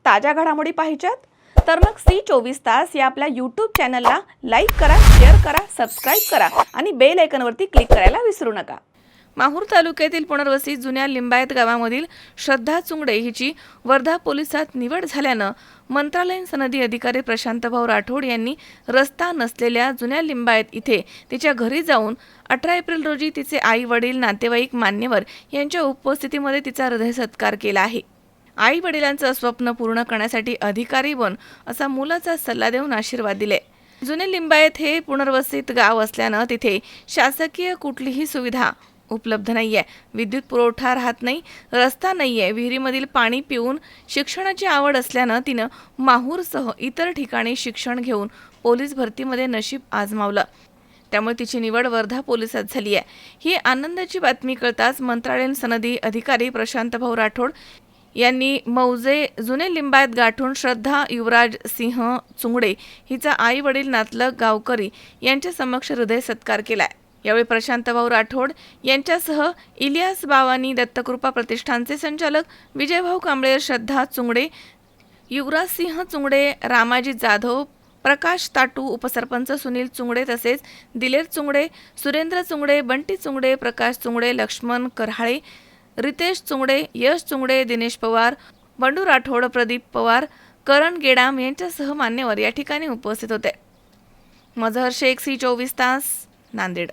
ताज्या घडामोडी पाहिजेत तर मग C24 तास या आपल्या YouTube चॅनलला लाईक करा, शेअर करा, सबस्क्राईब करा आणि बेल आयकॉनवरती क्लिक करायला विसरू नका। माहूर तालुक्यातील पुनर्वसित जुन्या लिंबायत गावामधील श्रद्धा चुंगडे हिची वर्धा पोलिसात निवड झाल्यानं मंत्रालयीन सनदी अधिकारी प्रशांतभाऊ राठोड यांनी रस्ता नसलेल्या जुन्या लिंबायत इथे तिच्या घरी जाऊन 18 एप्रिल रोजी तिचे आई वडील, नातेवाईक, मान्यवर यांच्या उपस्थितीमध्ये तिचा हृदय सत्कार केला आहे। आई वडिलांचं स्वप्न पूर्ण करण्यासाठी अधिकारी बन असा मुलाचा सल्ला देऊन आशीर्वाद दिले। जुने लिंबायत हे पुनर्वसित गाव असल्यानं तिथे शासकीय कुठलीही सुविधा उपलब्ध नाहीये, विद्युत पुरवठा राहत नाही, रस्ता नाहीये, विहिरीमधील पाणी पिऊन शिक्षणाची आवड असल्यानं तिनं माहूरसह इतर ठिकाणी शिक्षण घेऊन पोलीस भरतीमध्ये नशीब आजमावलं। त्यामुळे तिची निवड वर्धा पोलिसात झाली आहे। ही आनंदाची बातमी कळताच मंत्रालयीन सनदी अधिकारी प्रशांतभाऊ राठोड यांनी मौजे जुने लिंबायत गाठून श्रद्धा युवराज सिंह चुंगडे हिचा आई वडील, नातलग, गावकरी यांच्या समक्ष हृदय सत्कार केलाय। यावेळी प्रशांतभाऊ राठोड यांच्यासह इलियास बावानी दत्तकृपा प्रतिष्ठानचे संचालक विजयभाऊ कांबळे, श्रद्धा चुंगडे, युवराज सिंह चुंगडे, रामाजी जाधव, प्रकाश ताटू, उपसरपंच सुनील चुंगडे तसेच दिलेर चुंगडे, सुरेंद्र चुंगडे, बंटी चुंगडे, प्रकाश चुंगडे, लक्ष्मण करहाळे, रितेश चुंगडे, यश चुंगडे, दिनेश पवार, बंडू राठोड, प्रदीप पवार, करण गेडाम यांच्यासह मान्यवर या ठिकाणी उपस्थित होते। मजहर शेख, C24 तास, नांदेड।